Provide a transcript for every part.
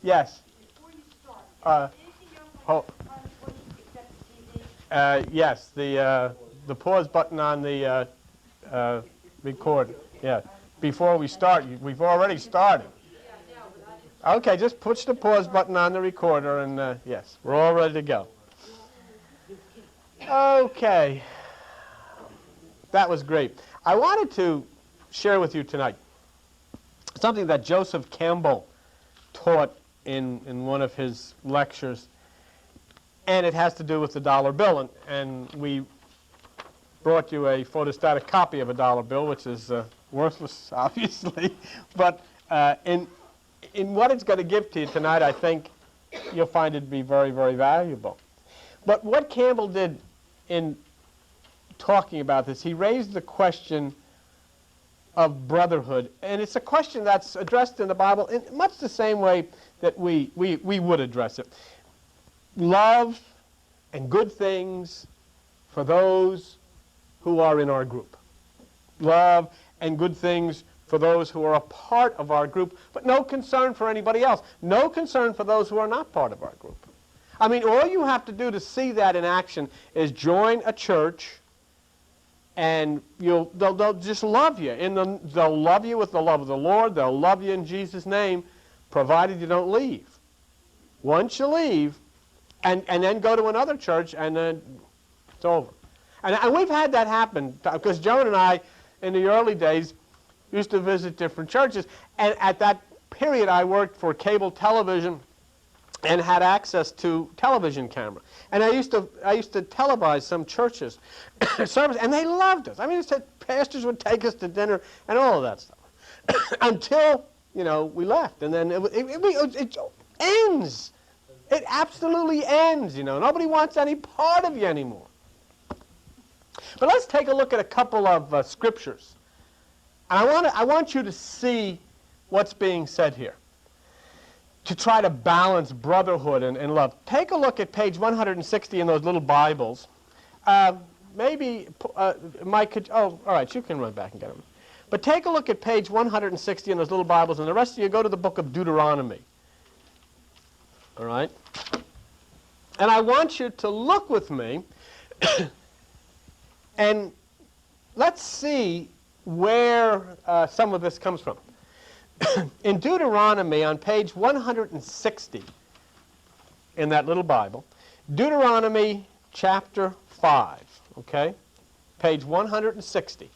Yes. Before you start, Yes, the pause button on the record. Yeah. Before we start, we've already started. Okay, just push the pause button on the recorder, and yes, we're all ready to go. Okay. That was great. I wanted to share with you tonight something that Joseph Campbell taught in one of his lectures, and it has to do with the dollar bill. And we brought you a photostatic copy of a dollar bill, which is worthless, obviously. But in what it's going to give to you tonight, I think you'll find it to be very, very valuable. But what Campbell did in talking about this, he raised the question of brotherhood. And it's a question that's addressed in the Bible in much the same way that we would address it. Love and good things for those who are in our group. Love and good things for those who are a part of our group, but no concern for anybody else. No concern for those who are not part of our group. I mean, all you have to do to see that in action is join a church, and they'll just love you. They'll love you with the love of the Lord. They'll love you in Jesus' name, provided you don't leave. Once you leave, and then go to another church, and then it's over. And we've had that happen, because Joan and I, in the early days, used to visit different churches. And at that period, I worked for cable television and had access to television camera. And I used to televise some churches service, and they loved us. I mean, pastors would take us to dinner and all of that stuff until we left, and then it ends. It absolutely ends. Nobody wants any part of you anymore. But let's take a look at a couple of scriptures, and I want you to see what's being said here, to try to balance brotherhood and love. Take a look at page 160 in those little Bibles. Maybe Mike could, all right, you can run back and get them. But take a look at page 160 in those little Bibles, and the rest of you go to the book of Deuteronomy. All right? And I want you to look with me, and let's see where some of this comes from. In Deuteronomy, on page 160 in that little Bible, Deuteronomy chapter 5, okay? Page 160.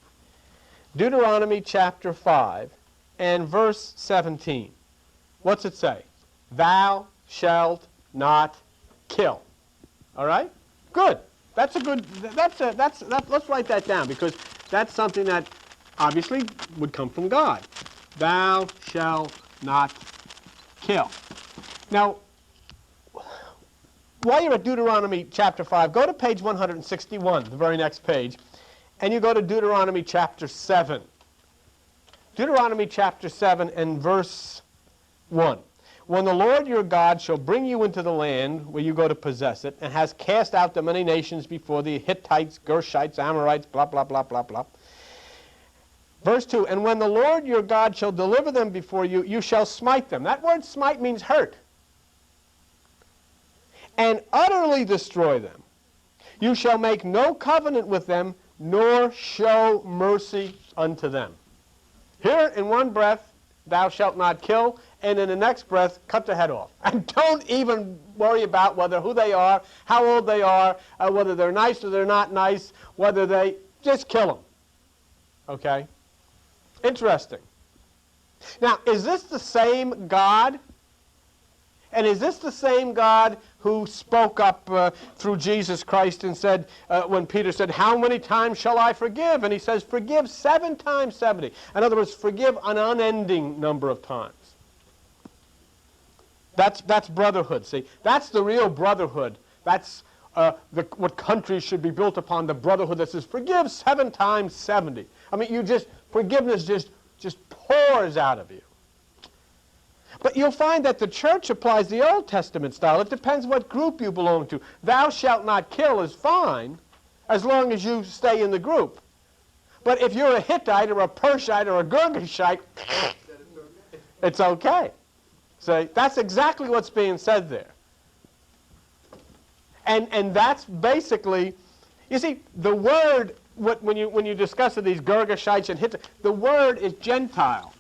Deuteronomy chapter 5 and verse 17. What's it say? Thou shalt not kill. All right? Good. That's a good, let's write that down, because that's something that obviously would come from God. Thou shalt not kill. Now, while you're at Deuteronomy chapter 5, go to page 161, the very next page, and you go to Deuteronomy chapter 7. Deuteronomy chapter 7 and verse 1. When the Lord your God shall bring you into the land where you go to possess it, and has cast out the many nations before the Hittites, Gershites, Amorites, blah, blah, blah, blah, blah. Verse 2, and when the Lord your God shall deliver them before you, you shall smite them. That word smite means hurt. And utterly destroy them. You shall make no covenant with them, nor show mercy unto them. Here in one breath, thou shalt not kill, and in the next breath, cut the head off. And don't even worry about who they are, how old they are, whether they're nice or they're not nice, just kill them. Okay? Interesting. Now, is this the same God? And is this the same God who spoke up through Jesus Christ and said, when Peter said, how many times shall I forgive? And he says, forgive 7 times 70. In other words, forgive an unending number of times. That's brotherhood, see? That's the real brotherhood. That's what countries should be built upon, the brotherhood that says, forgive 7 times 70. I mean, forgiveness just pours out of you. But you'll find that the church applies the Old Testament style. It depends what group you belong to. Thou shalt not kill is fine, as long as you stay in the group. But if you're a Hittite or a Pershite or a Girgashite, it's okay. See, that's exactly what's being said there. And that's basically, you see, the word, when you discuss these Girgashites and Hittites, the word is Gentile.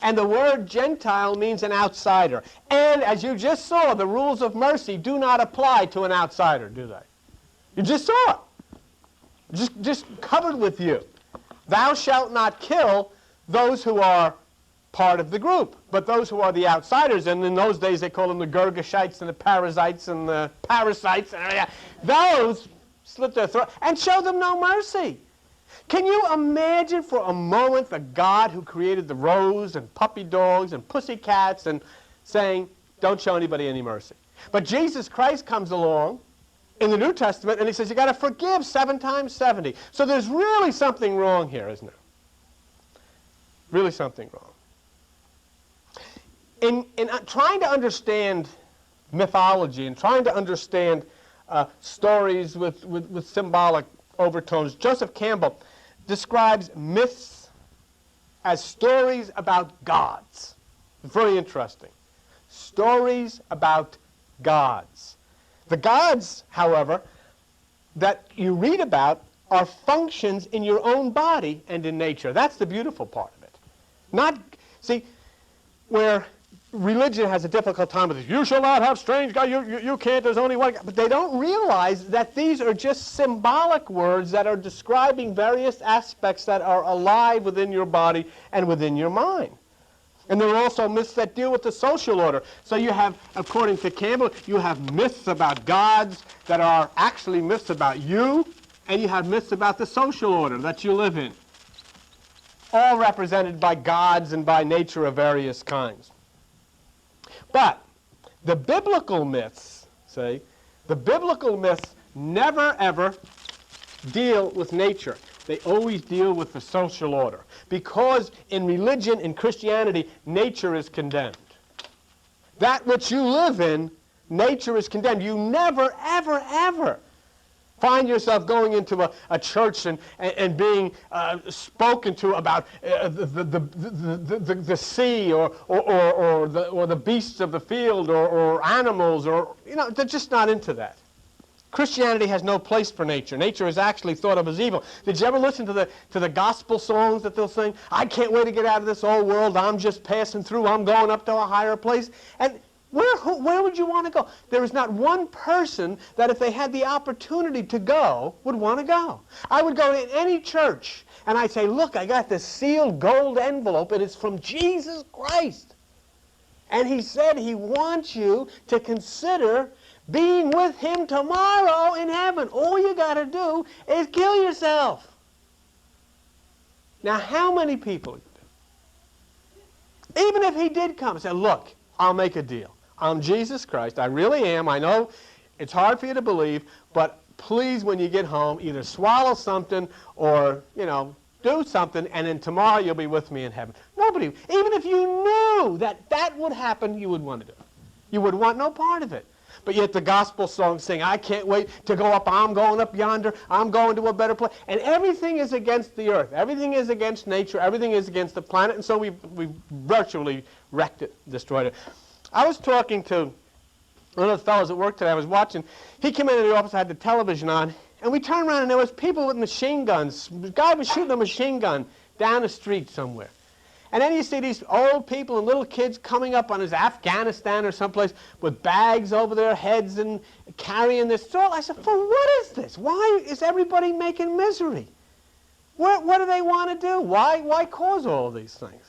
And the word Gentile means an outsider. And as you just saw, the rules of mercy do not apply to an outsider, do they? You just saw it. Just covered with you. Thou shalt not kill those who are part of the group, but those who are the outsiders, and in those days they called them the Girgashites and the Parasites and the Parasites, and everything. Those slit their throat and show them no mercy. Can you imagine for a moment the God who created the rose and puppy dogs and pussycats and saying, don't show anybody any mercy? But Jesus Christ comes along in the New Testament and he says, you got to forgive 7 times 70. So there's really something wrong here, isn't there? Really something wrong. In trying to understand mythology and trying to understand stories with symbolic overtones, Joseph Campbell describes myths as stories about gods. Very interesting. Stories about gods. The gods, however, that you read about are functions in your own body and in nature. That's the beautiful part of it. See, where religion has a difficult time with it. You shall not have strange gods. You can't. There's only one God. But they don't realize that these are just symbolic words that are describing various aspects that are alive within your body and within your mind. And there are also myths that deal with the social order. So you have, according to Campbell, you have myths about gods that are actually myths about you, and you have myths about the social order that you live in, all represented by gods and by nature of various kinds. But the biblical myths, the biblical myths never ever deal with nature. They always deal with the social order. Because in religion, in Christianity, nature is condemned. That which you live in, nature is condemned. You never, ever, ever find yourself going into a church and being spoken to about the sea or the beasts of the field or animals, or they're just not into that. Christianity has no place for nature. Nature is actually thought of as evil. Did you ever listen to the gospel songs that they'll sing? I can't wait to get out of this old world. I'm just passing through. I'm going up to a higher place. And where would you want to go? There is not one person that if they had the opportunity to go would want to go. I would go to any church and I'd say, look, I got this sealed gold envelope and it's from Jesus Christ. And he said he wants you to consider being with him tomorrow in heaven. All you got to do is kill yourself. Now, how many people? Even if he did come and say, look, I'll make a deal. I'm Jesus Christ. I really am. I know it's hard for you to believe, but please, when you get home, either swallow something or, do something, and then tomorrow you'll be with me in heaven. Nobody, even if you knew that would happen, you would want to do it. You would want no part of it. But yet the gospel songs sing, I can't wait to go up, I'm going up yonder, I'm going to a better place. And everything is against the earth. Everything is against nature. Everything is against the planet. And so we've virtually wrecked it, destroyed it. I was talking to one of the fellows at work today. I was watching. He came into the office, I had the television on, and we turned around and there was people with machine guns. The guy was shooting a machine gun down the street somewhere. And then you see these old people and little kids coming up on his Afghanistan or someplace with bags over their heads and carrying this salt. I said, for what is this? Why is everybody making misery? What do they want to do? Why cause all these things?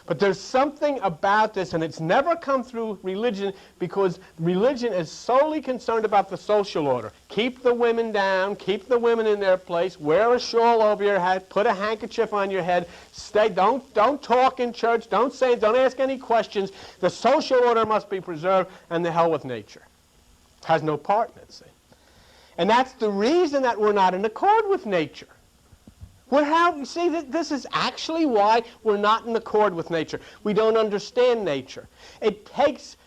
But there's something about this, and it's never come through religion because religion is solely concerned about the social order. Keep the women down, keep the women in their place, wear a shawl over your head, put a handkerchief on your head, don't talk in church, don't ask any questions. The social order must be preserved, and the hell with nature. It has no part in it, see. And that's the reason that we're not in accord with nature. This is actually why we're not in accord with nature. We don't understand nature. It takes,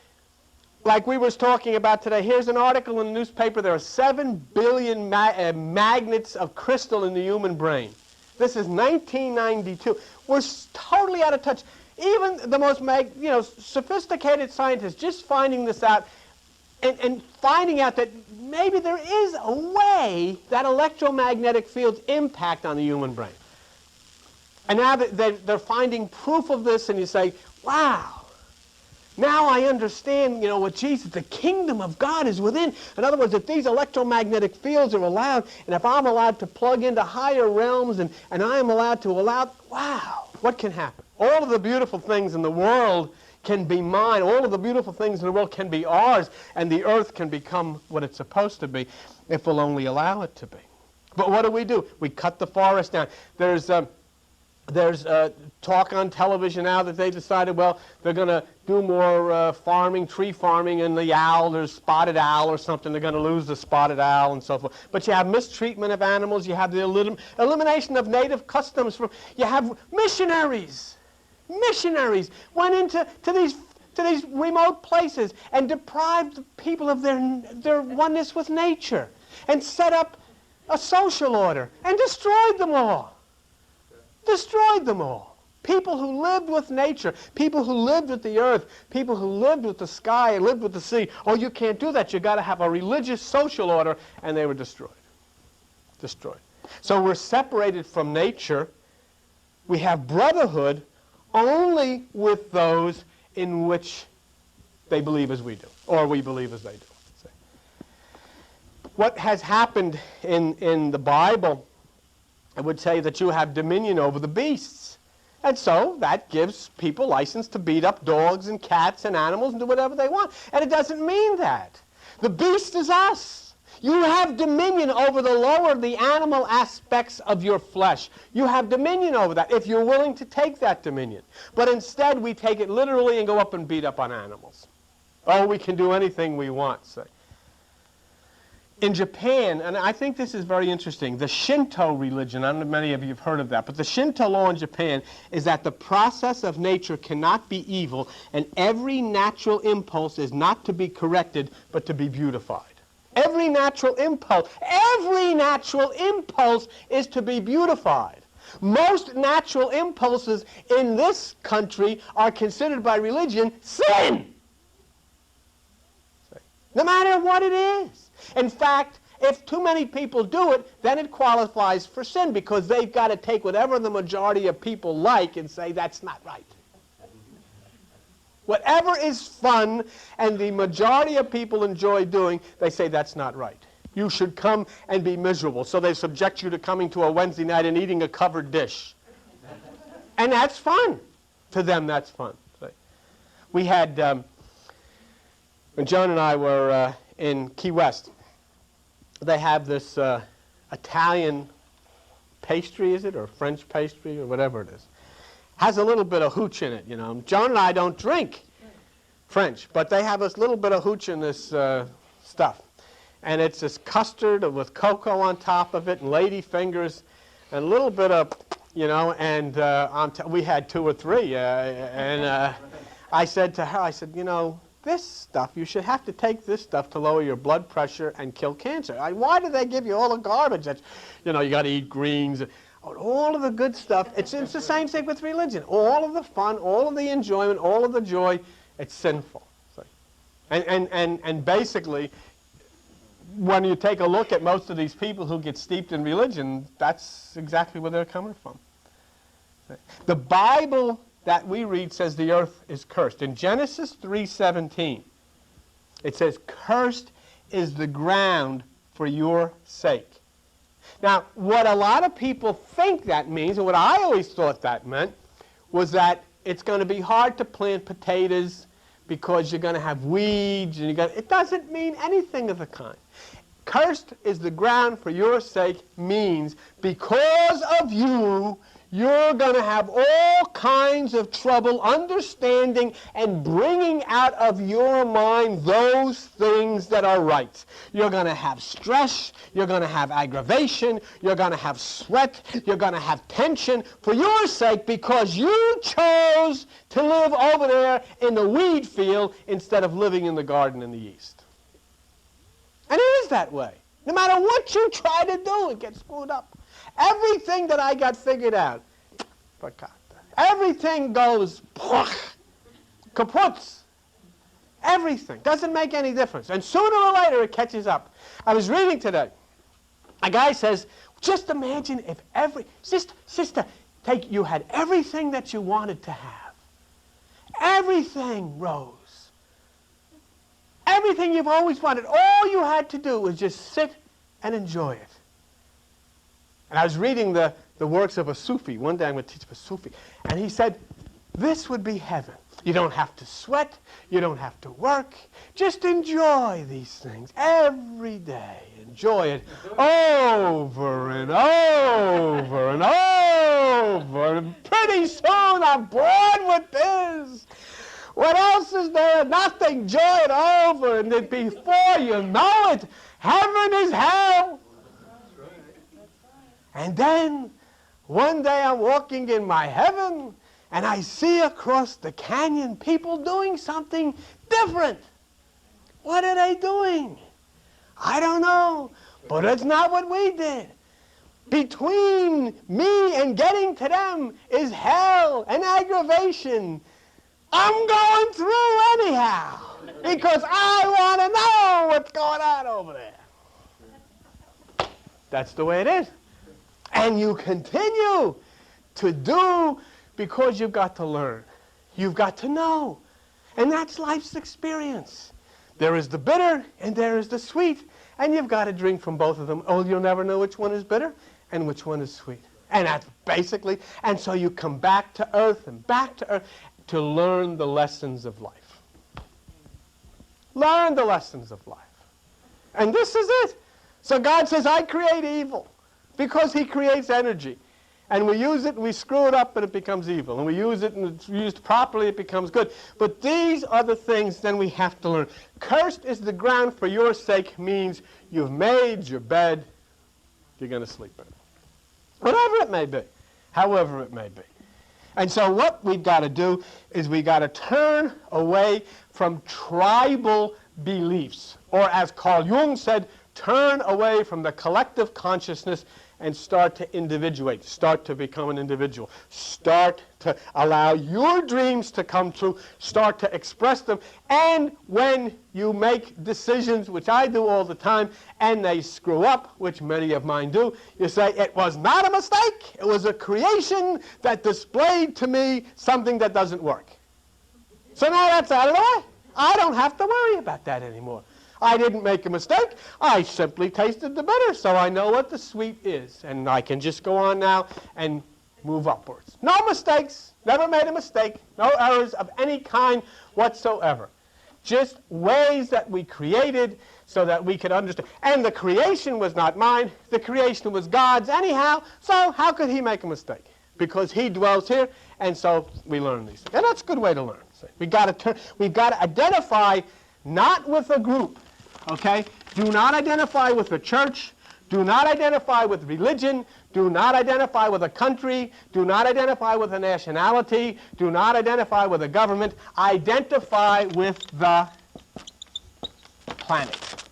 like we was talking about today, here's an article in the newspaper, there are 7 billion magnets of crystal in the human brain. This is 1992. We're totally out of touch. even the most sophisticated scientists just finding this out and finding out that maybe there is a way that electromagnetic fields impact on the human brain. And now that they're finding proof of this, and you say, wow, now I understand, what Jesus, the kingdom of God is within. In other words, if these electromagnetic fields are allowed, and if I'm allowed to plug into higher realms, and I am allowed to wow, what can happen? All of the beautiful things in the world can be mine. All of the beautiful things in the world can be ours, and the earth can become what it's supposed to be if we'll only allow it to be. But what do? We cut the forest down. There's talk on television now that they decided, well, they're going to do more tree farming, and the owl, there's spotted owl or something, they're going to lose the spotted owl and so forth. But you have mistreatment of animals, you have the elimination of native customs, you have missionaries. Missionaries went into these remote places and deprived people of their oneness with nature and set up a social order and destroyed them all. Destroyed them all. People who lived with nature, people who lived with the earth, people who lived with the sky and lived with the sea. Oh, you can't do that. You've got to have a religious social order, and they were destroyed. Destroyed. So we're separated from nature. We have brotherhood only with those in which they believe as we do, or we believe as they do. What has happened in the Bible, I would say that you have dominion over the beasts. And so that gives people license to beat up dogs and cats and animals and do whatever they want. And it doesn't mean that. The beast is us. You have dominion over the animal aspects of your flesh. You have dominion over that if you're willing to take that dominion. But instead we take it literally and go up and beat up on animals. Oh, we can do anything we want, say. In Japan, and I think this is very interesting, the Shinto religion, I don't know if many of you have heard of that, but the Shinto law in Japan is that the process of nature cannot be evil, and every natural impulse is not to be corrected, but to be beautified. Every natural impulse is to be beautified. Most natural impulses in this country are considered by religion sin. No matter what it is. In fact, if too many people do it, then it qualifies for sin because they've got to take whatever the majority of people like and say that's not right. Whatever is fun and the majority of people enjoy doing, they say that's not right. You should come and be miserable. So they subject you to coming to a Wednesday night and eating a covered dish. And that's fun. To them, that's fun. We had, when Joan and I were in Key West, they have this Italian pastry, is it, or French pastry, or whatever it is. Has a little bit of hooch in it, Joan and I don't drink French, but they have this little bit of hooch in this stuff. And it's this custard with cocoa on top of it, and lady fingers, and a little bit of, and we had 2 or 3. I said to her, this stuff, you should have to take this stuff to lower your blood pressure and kill cancer. Why do they give you all the garbage? That's, you got to eat greens, all of the good stuff. It's the same thing with religion. All of the fun, all of the enjoyment, all of the joy, it's sinful. And basically, when you take a look at most of these people who get steeped in religion, that's exactly where they're coming from. The Bible that we read says the earth is cursed. In Genesis 3:17, it says, "Cursed is the ground for your sake." Now, what a lot of people think that means, and what I always thought that meant, was that it's going to be hard to plant potatoes because you're going to have weeds, and it doesn't mean anything of the kind. Cursed is the ground for your sake means because of you, you're going to have all kinds of trouble understanding and bringing out of your mind those things that are right. You're going to have stress, you're going to have aggravation, you're going to have sweat, you're going to have tension for your sake because you chose to live over there in the weed field instead of living in the garden in the east. And it is that way. No matter what you try to do, it gets screwed up. Everything that I got figured out, forgot that. Everything goes kaput. Everything. Doesn't make any difference. And sooner or later it catches up. I was reading today. A guy says, just imagine if sister, you had everything that you wanted to have. Everything, Rose. Everything you've always wanted. All you had to do was just sit and enjoy it. And I was reading the works of a Sufi. One day I'm going to teach a Sufi. And he said, this would be heaven. You don't have to sweat. You don't have to work. Just enjoy these things every day. Enjoy it over and over and over. And pretty soon I'm bored with this. What else is there? Nothing. Enjoy it over. And then before you know it, heaven is hell. And then one day I'm walking in my heaven, and I see across the canyon people doing something different. What are they doing? I don't know, but it's not what we did. Between me and getting to them is hell and aggravation. I'm going through anyhow because I want to know what's going on over there. That's the way it is. And you continue to do because you've got to learn. You've got to know. And that's life's experience. There is the bitter and there is the sweet. And you've got to drink from both of them. Oh, you'll never know which one is bitter and which one is sweet. And that's basically, and so you come back to earth and back to earth to learn the lessons of life. Learn the lessons of life. And this is it. So God says, I create evil because he creates energy. And we use it and we screw it up and it becomes evil. And we use it and it's used properly, it becomes good. But these are the things then we have to learn. Cursed is the ground for your sake means you've made your bed, you're going to sleep in it. Whatever it may be. However it may be. And so what we've got to do is we've got to turn away from tribal beliefs. Or as Carl Jung said, turn away from the collective consciousness and start to individuate, start to become an individual, start to allow your dreams to come true, start to express them, and when you make decisions, which I do all the time, and they screw up, which many of mine do, you say, it was not a mistake, it was a creation that displayed to me something that doesn't work. So now that's out of the way. I don't have to worry about that anymore. I didn't make a mistake. I simply tasted the bitter, so I know what the sweet is. And I can just go on now and move upwards. No mistakes. Never made a mistake. No errors of any kind whatsoever. Just ways that we created so that we could understand. And the creation was not mine. The creation was God's anyhow. So how could he make a mistake? Because he dwells here, and so we learn these things. And that's a good way to learn. We've got to identify not with a group. Okay? Do not identify with the church. Do not identify with religion. Do not identify with a country. Do not identify with a nationality. Do not identify with a government. Identify with the planet.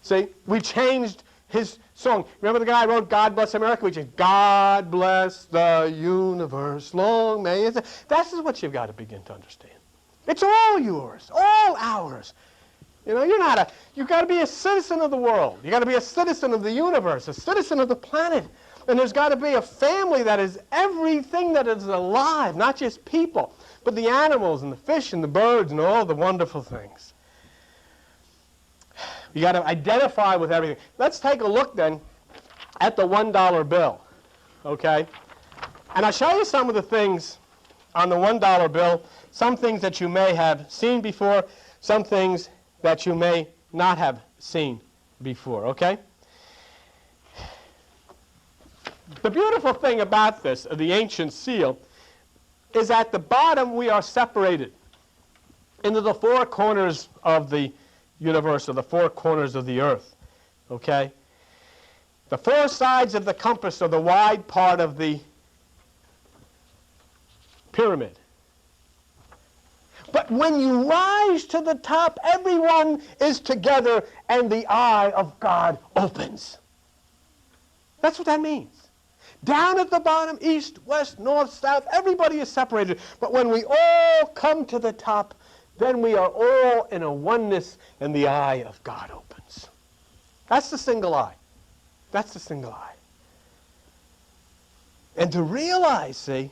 See? We changed his song. Remember the guy who wrote God Bless America? We changed God bless the universe long may it. This is what you've got to begin to understand. It's all yours, all ours. You know, you've got to be a citizen of the world. You've got to be a citizen of the universe, a citizen of the planet. And there's got to be a family that is everything that is alive, not just people, but the animals and the fish and the birds and all the wonderful things. You got to identify with everything. Let's take a look then at the $1 bill, okay? And I'll show you some of the things on the $1 bill, some things that you may have seen before, some things that you may not have seen before, okay? The beautiful thing about this, the ancient seal, is at the bottom we are separated into the four corners of the universe, or the four corners of the earth, okay? The four sides of the compass are the wide part of the pyramid. But when you rise to the top, everyone is together and the eye of God opens. That's what that means. Down at the bottom, east, west, north, south, everybody is separated. But when we all come to the top, then we are all in a oneness, and the eye of God opens. That's the single eye. That's the single eye. And to realize, see,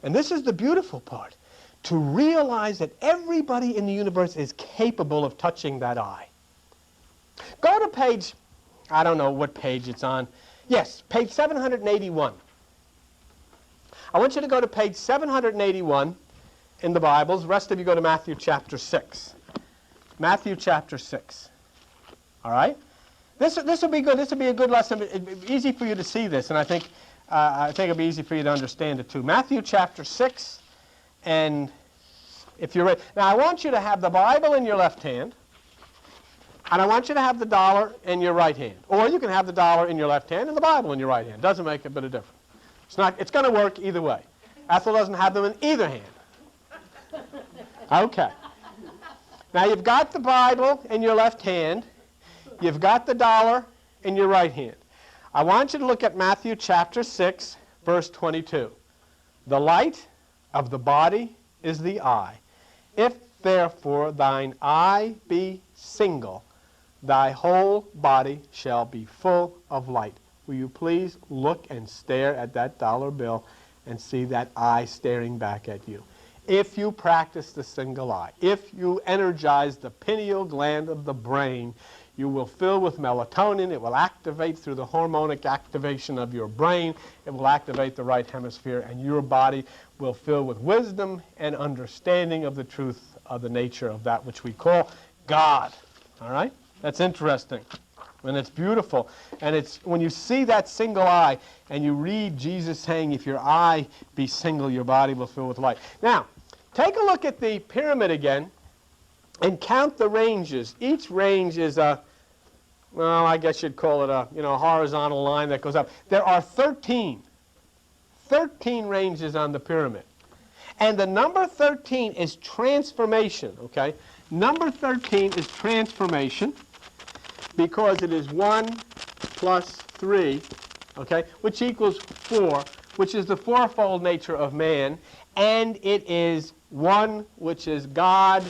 and this is the beautiful part, to realize that everybody in the universe is capable of touching that eye. Go to page, I don't know what page it's on. Yes, page 781. I want you to go to page 781 in the Bibles. The rest of you go to Matthew chapter 6. Matthew chapter 6. All right? This will be good. This will be a good lesson. It'll be easy for you to see this, and I think it'll be easy for you to understand it too. Matthew chapter 6, and if you're ready. Now, I want you to have the Bible in your left hand, and I want you to have the dollar in your right hand. Or you can have the dollar in your left hand and the Bible in your right hand. Doesn't make a bit of difference. It's going to work either way. Ethel doesn't have them in either hand. Okay. Now you've got the Bible in your left hand. You've got the dollar in your right hand. I want you to look at Matthew chapter 6, verse 22. The light of the body is the eye. If therefore thine eye be single, thy whole body shall be full of light. Will you please look and stare at that dollar bill and see that eye staring back at you? If you practice the single eye, if you energize the pineal gland of the brain, you will fill with melatonin. It will activate through the hormonic activation of your brain. It will activate the right hemisphere, and your body will fill with wisdom and understanding of the truth of the nature of that which we call God. All right? That's interesting. And it's beautiful. And it's when you see that single eye and you read Jesus saying, if your eye be single, your body will fill with light. Now, take a look at the pyramid again and count the ranges. Each range is a, well, I guess you'd call it a horizontal line that goes up. There are 13 ranges on the pyramid. And the number 13 is transformation, okay? Number 13 is transformation because it is 1 plus 3, okay, which equals 4, which is the fourfold nature of man, and it is 1, which is God,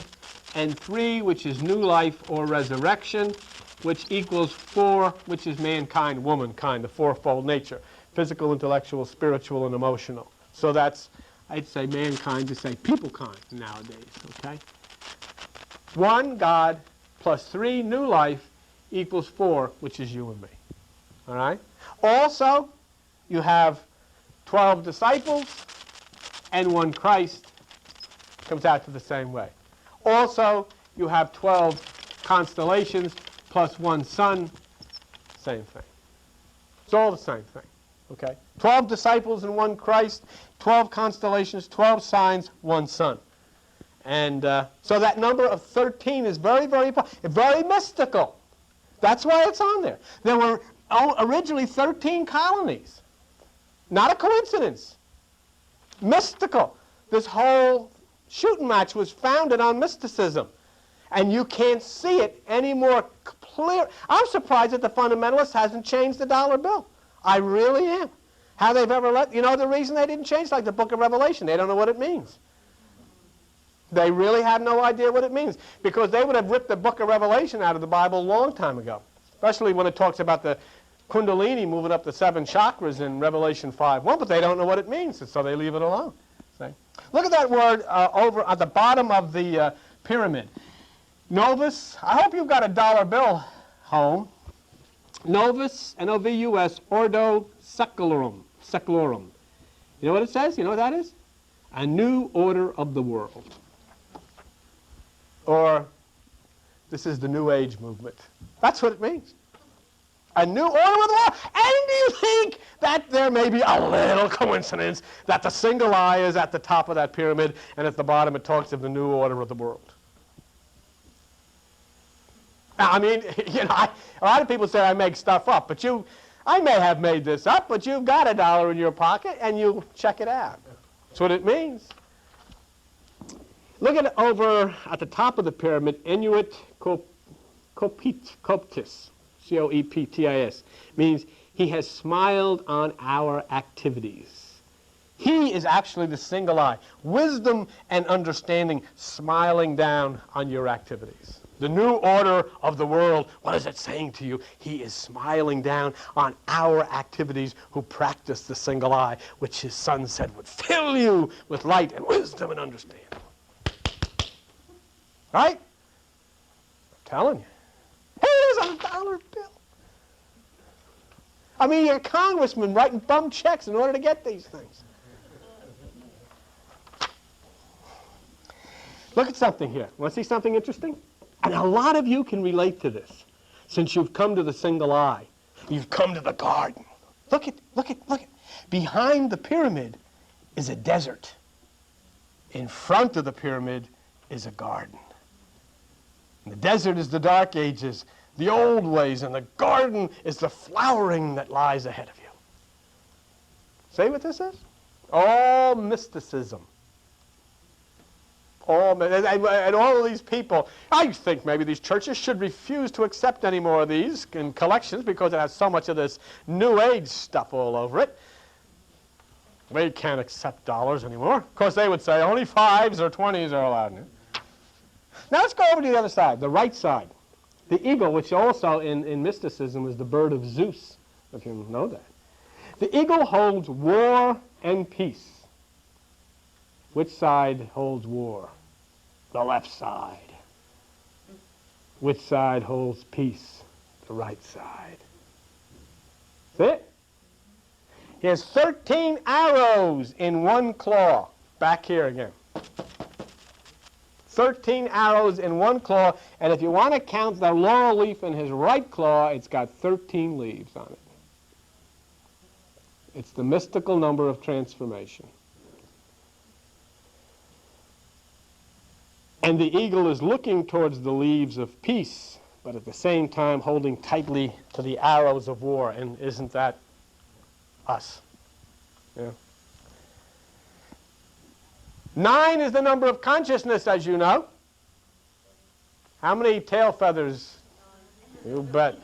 and 3, which is new life or resurrection, which equals 4, which is mankind, womankind, the fourfold nature, physical, intellectual, spiritual, and emotional. So that's, I'd say mankind to say peoplekind nowadays, okay? 1, God, plus 3, new life, equals 4, which is you and me. All right? Also, you have 12 disciples and 1 Christ. Comes out to the same way. Also, you have 12 constellations plus 1 sun. Same thing. It's all the same thing. Okay? 12 disciples and 1 Christ, 12 constellations, 12 signs, 1 sun. And so that number of 13 is very, very mystical. That's why it's on there. There were originally 13 colonies. Not a coincidence. Mystical. This whole shooting match was founded on mysticism. And you can't see it any more clear. I'm surprised that the fundamentalist hasn't changed the dollar bill. I really am. How they've ever let, you know the reason they didn't change? Like the book of Revelation. They don't know what it means. They really have no idea what it means, because they would have ripped the book of Revelation out of the Bible a long time ago, especially when it talks about the Kundalini moving up the 7 chakras in Revelation 5:1, but they don't know what it means, so they leave it alone. See? Look at that word over at the bottom of the pyramid. Novus. I hope you've got a dollar bill home. Novus, N-O-V-U-S, Ordo Seclorum. Seclorum. You know what it says? You know what that is? A new order of the world. Or, this is the New Age movement. That's what it means. A new order of the world. And do you think that there may be a little coincidence that the single eye is at the top of that pyramid, and at the bottom it talks of the new order of the world? I mean, a lot of people say I make stuff up, but I may have made this up, but you've got a dollar in your pocket, and you check it out. That's what it means. Look at it over at the top of the pyramid, Inuit Coptis, C-O-E-P-T-I-S, means He has smiled on our activities. He is actually the single eye. Wisdom and understanding smiling down on your activities. The new order of the world, what is it saying to you? He is smiling down on our activities who practice the single eye, which his son said would fill you with light and wisdom and understanding. Right? I'm telling you. Here it is on a dollar bill. I mean, you're a congressman writing bum checks in order to get these things. Look at something here. Want to see something interesting? And a lot of you can relate to this, since you've come to the single eye. You've come to the garden. Look at. Behind the pyramid is a desert. In front of the pyramid is a garden. And the desert is the dark ages, the old ways, and the garden is the flowering that lies ahead of you. See what this is? All mysticism. And all of these people, I think maybe these churches should refuse to accept any more of these in collections because it has so much of this New Age stuff all over it. They can't accept dollars anymore. Of course, they would say only 5s or 20s are allowed. Now let's go over to the other side, the right side. The eagle, which also in mysticism is the bird of Zeus, if you know that. The eagle holds war and peace. Which side holds war? The left side. Which side holds peace? The right side. See it? He has 13 arrows in one claw. Back here again. 13 arrows in one claw, and if you want to count the laurel leaf in his right claw, it's got 13 leaves on it. It's the mystical number of transformation. And the eagle is looking towards the leaves of peace, but at the same time holding tightly to the arrows of war. And isn't that us? Yeah. 9 is the number of consciousness, as you know. How many tail feathers? You bet.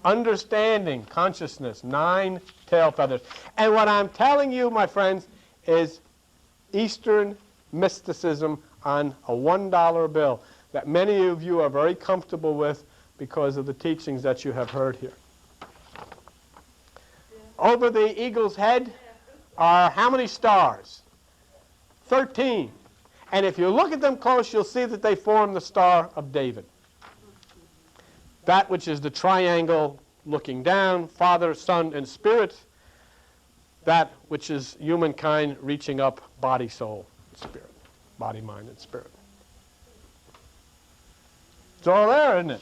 Understanding, consciousness, 9 tail feathers. And what I'm telling you, my friends, is Eastern mysticism on a $1 bill that many of you are very comfortable with because of the teachings that you have heard here. Over the eagle's head are how many stars? 13. And if you look at them close, you'll see that they form the Star of David. That which is the triangle looking down, Father, Son, and Spirit. That which is humankind reaching up, body, soul, spirit. Body, mind, and spirit. It's all there, isn't it?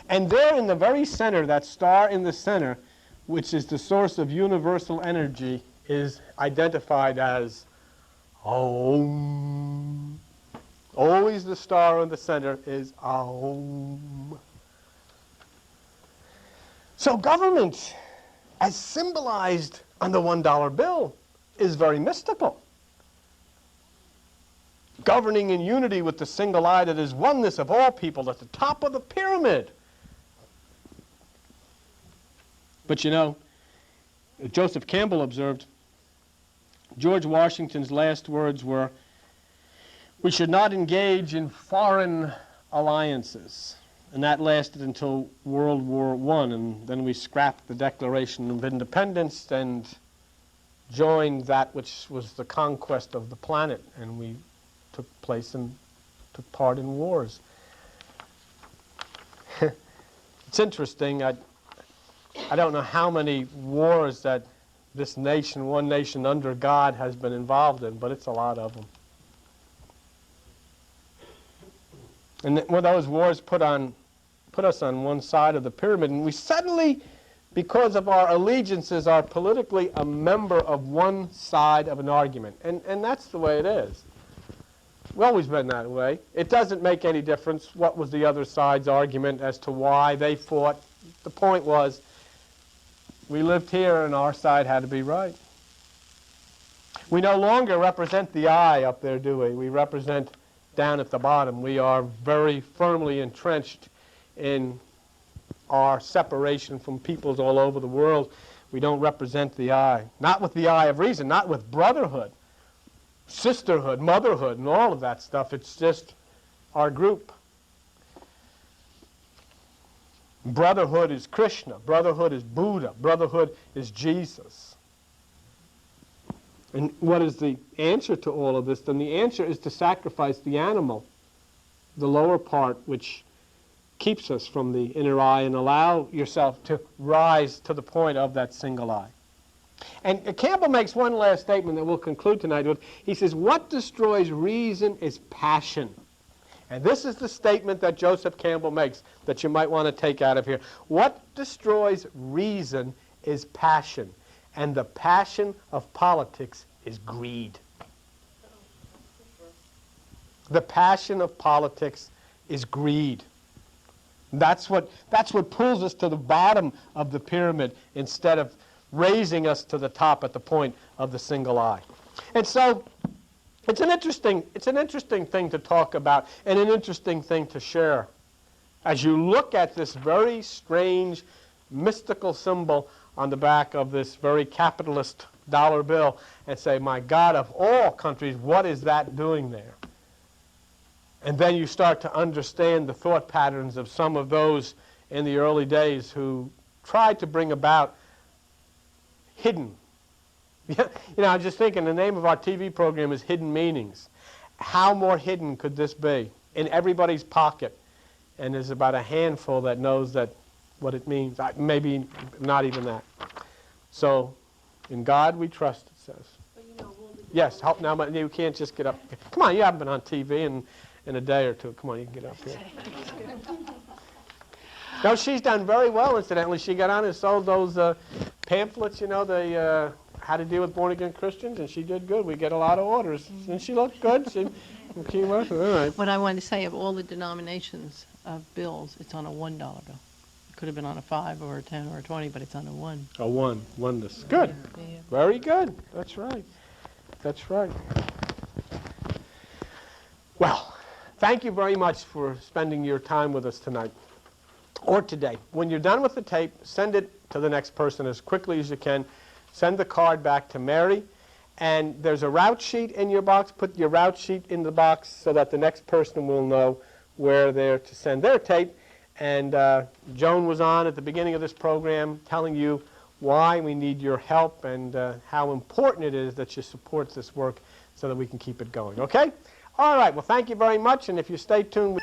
And there in the very center, that star in the center, which is the source of universal energy, is identified as Om. Always the star in the center is Om. So government, as symbolized on the $1 bill, is very mystical. Governing in unity with the single eye that is oneness of all people at the top of the pyramid. But you know, Joseph Campbell observed, George Washington's last words were, "We should not engage in foreign alliances." And that lasted until World War I, and then we scrapped the Declaration of Independence and joined that which was the conquest of the planet, and we took part in wars. It's interesting. I don't know how many wars that this nation, one nation under God, has been involved in, but it's a lot of them. And when those wars put us on one side of the pyramid, and we suddenly, because of our allegiances, are politically a member of one side of an argument. And that's the way it is. We've always been that way. It doesn't make any difference what was the other side's argument as to why they fought. The point was, we lived here and our side had to be right. We no longer represent the I up there, do we? We represent down at the bottom. We are very firmly entrenched in our separation from peoples all over the world. We don't represent the I. Not with the eye of reason, not with brotherhood, sisterhood, motherhood, and all of that stuff. It's just our group. Brotherhood is Krishna. Brotherhood is Buddha. Brotherhood is Jesus. And what is the answer to all of this? Then the answer is to sacrifice the animal, the lower part, which keeps us from the inner eye, and allow yourself to rise to the point of that single eye. And Campbell makes one last statement that we'll conclude tonight with. He says, what destroys reason is passion. And this is the statement that Joseph Campbell makes that you might want to take out of here. What destroys reason is passion. And the passion of politics is greed. The passion of politics is greed. That's what pulls us to the bottom of the pyramid instead of raising us to the top at the point of the single eye. And so it's an interesting thing to talk about and an interesting thing to share as you look at this very strange mystical symbol on the back of this very capitalist dollar bill and say, my God, of all countries, what is that doing there? And then you start to understand the thought patterns of some of those in the early days who tried to bring about hidden. I was just thinking, the name of our TV program is Hidden Meanings. How more hidden could this be? In everybody's pocket. And there's about a handful that knows that what it means. Maybe not even that. So, in God we trust, it says. Yes, help now, but you can't just get up. Come on, you haven't been on TV in a day or two. Come on, you can get up here. No, she's done very well, incidentally. She got on and sold those pamphlets, the how to deal with born-again Christians, and she did good. We get a lot of orders. And she looked good. She came up. All right. What I wanted to say, of all the denominations of bills, it's on a $1 bill. It could have been on a 5 or a 10 or a 20, but it's on a 1. A 1. Oneness. Good. Yeah. Very good. That's right. That's right. Well, thank you very much for spending your time with us tonight. Or today. When you're done with the tape, send it to the next person as quickly as you can. Send the card back to Mary. And there's a route sheet in your box. Put your route sheet in the box so that the next person will know where they're to send their tape. And Joan was on at the beginning of this program telling you why we need your help and how important it is that you support this work so that we can keep it going. Okay? All right. Well, thank you very much. And if you stay tuned.